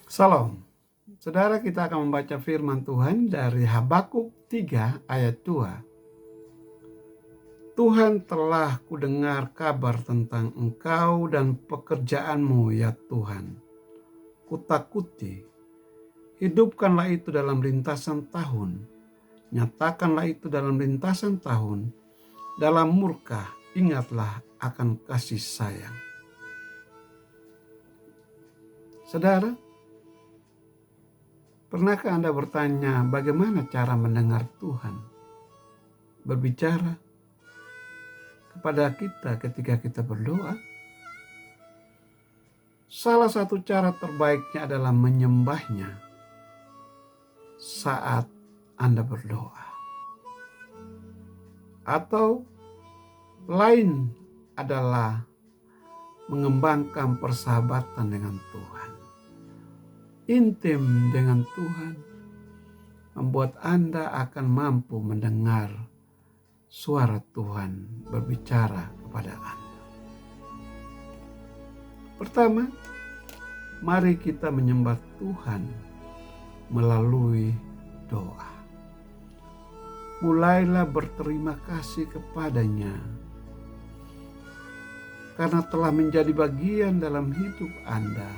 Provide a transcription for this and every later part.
Salam. Saudara, kita akan membaca firman Tuhan dari Habakuk 3 ayat 2. Tuhan, telah kudengar kabar tentang engkau dan pekerjaanmu ya Tuhan. Kutakuti, hidupkanlah itu dalam lintasan tahun. Nyatakanlah itu dalam lintasan tahun. Dalam murka, ingatlah akan kasih sayang. Saudara, pernahkah Anda bertanya bagaimana cara mendengar Tuhan berbicara kepada kita ketika kita berdoa? Salah satu cara terbaiknya adalah menyembahnya saat Anda berdoa. Atau lain adalah mengembangkan persahabatan dengan Tuhan. Intim dengan Tuhan membuat Anda akan mampu mendengar suara Tuhan berbicara kepada Anda. Pertama, mari kita menyembah Tuhan melalui doa. Mulailah berterima kasih kepadanya karena telah menjadi bagian dalam hidup Anda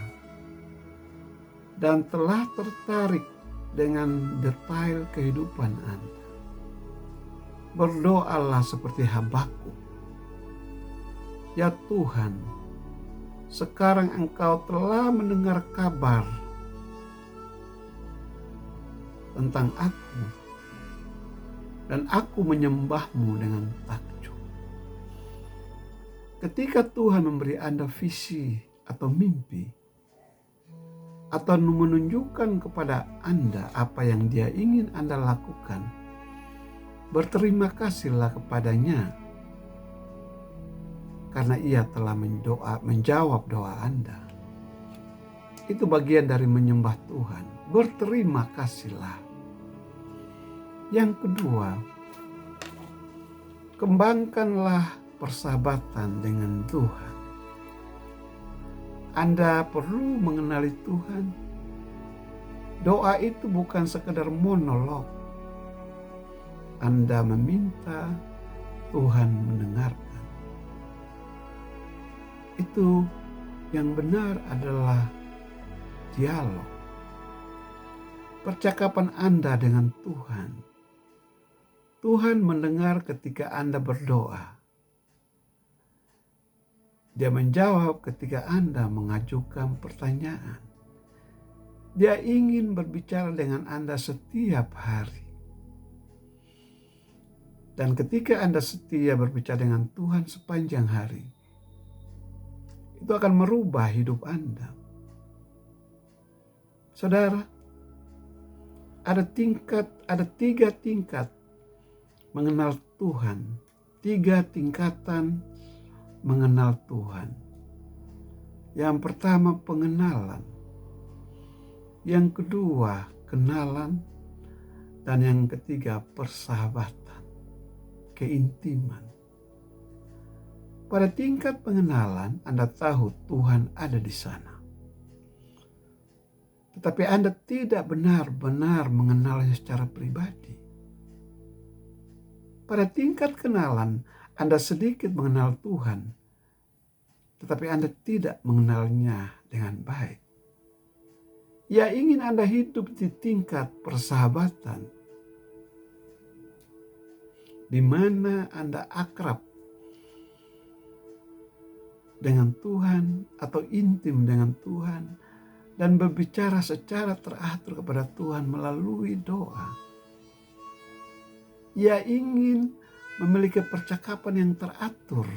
dan telah tertarik dengan detail kehidupan Anda. Berdoalah seperti Habakuk. Ya Tuhan, sekarang Engkau telah mendengar kabar tentang aku, dan aku menyembah-Mu dengan takjub. Ketika Tuhan memberi Anda visi atau mimpi, atau menunjukkan kepada Anda apa yang Dia ingin Anda lakukan, berterima kasihlah kepadanya karena Ia telah menjawab doa Anda. Itu bagian dari menyembah Tuhan. Berterima kasihlah. Yang kedua, kembangkanlah persahabatan dengan Tuhan. Anda perlu mengenali Tuhan. Doa itu bukan sekedar monolog. Anda meminta Tuhan mendengarkan. Itu yang benar adalah dialog. Percakapan Anda dengan Tuhan. Tuhan mendengar ketika Anda berdoa. Dia menjawab ketika Anda mengajukan pertanyaan. Dia ingin berbicara dengan Anda setiap hari. Dan ketika Anda setia berbicara dengan Tuhan sepanjang hari, itu akan merubah hidup Anda. Saudara, ada 3 tingkat mengenal Tuhan. 3 tingkatan mengenal Tuhan. Yang pertama, pengenalan. Yang kedua, kenalan. Dan yang ketiga, persahabatan, keintiman. Pada tingkat pengenalan, Anda tahu Tuhan ada di sana. Tetapi Anda tidak benar-benar mengenalnya secara pribadi. Pada tingkat kenalan, Anda sedikit mengenal Tuhan, tetapi Anda tidak mengenalnya dengan baik. Ia ingin Anda hidup di tingkat persahabatan, di mana Anda akrab dengan Tuhan atau intim dengan Tuhan dan berbicara secara teratur kepada Tuhan melalui doa. Ia ingin memiliki percakapan yang teratur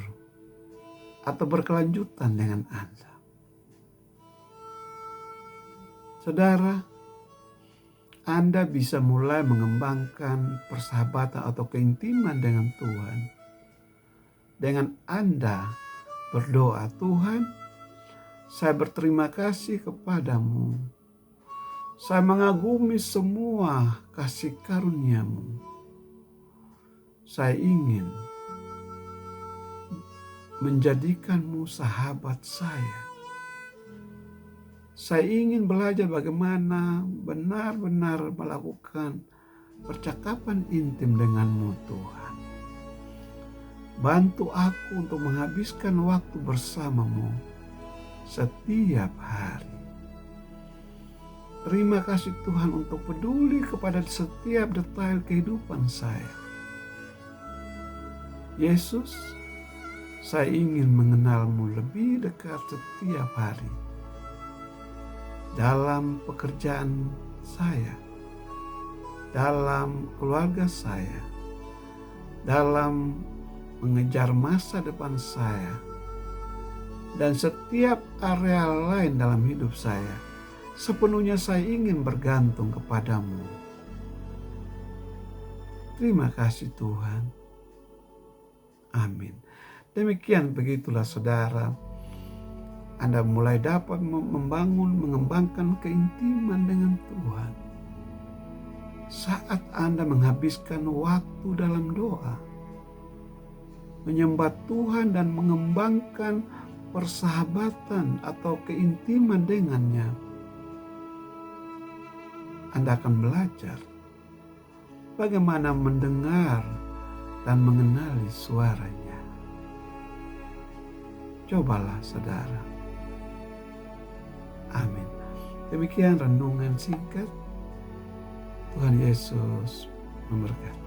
atau berkelanjutan dengan Anda. Saudara, Anda bisa mulai mengembangkan persahabatan atau keintiman dengan Tuhan dengan Anda berdoa, Tuhan, saya berterima kasih kepadamu. Saya mengagumi semua kasih karunia-Mu. Saya ingin menjadikan-Mu sahabat saya. Saya ingin belajar bagaimana benar-benar melakukan percakapan intim denganmu Tuhan. Bantu aku untuk menghabiskan waktu bersamamu setiap hari. Terima kasih Tuhan untuk peduli kepada setiap detail kehidupan saya. Yesus, saya ingin mengenalmu lebih dekat setiap hari. Dalam pekerjaan saya, dalam keluarga saya, dalam mengejar masa depan saya, dan setiap area lain dalam hidup saya, sepenuhnya saya ingin bergantung kepadamu. Terima kasih Tuhan. Amin. Demikian begitulah saudara, Anda mulai dapat mengembangkan keintiman dengan Tuhan. Saat Anda menghabiskan waktu dalam doa, menyembah Tuhan dan mengembangkan persahabatan atau keintiman dengannya, Anda akan belajar bagaimana mendengar dan mengenali suaranya. Cobalah saudara. Amin. Demikian renungan singkat. Tuhan Yesus memberkati.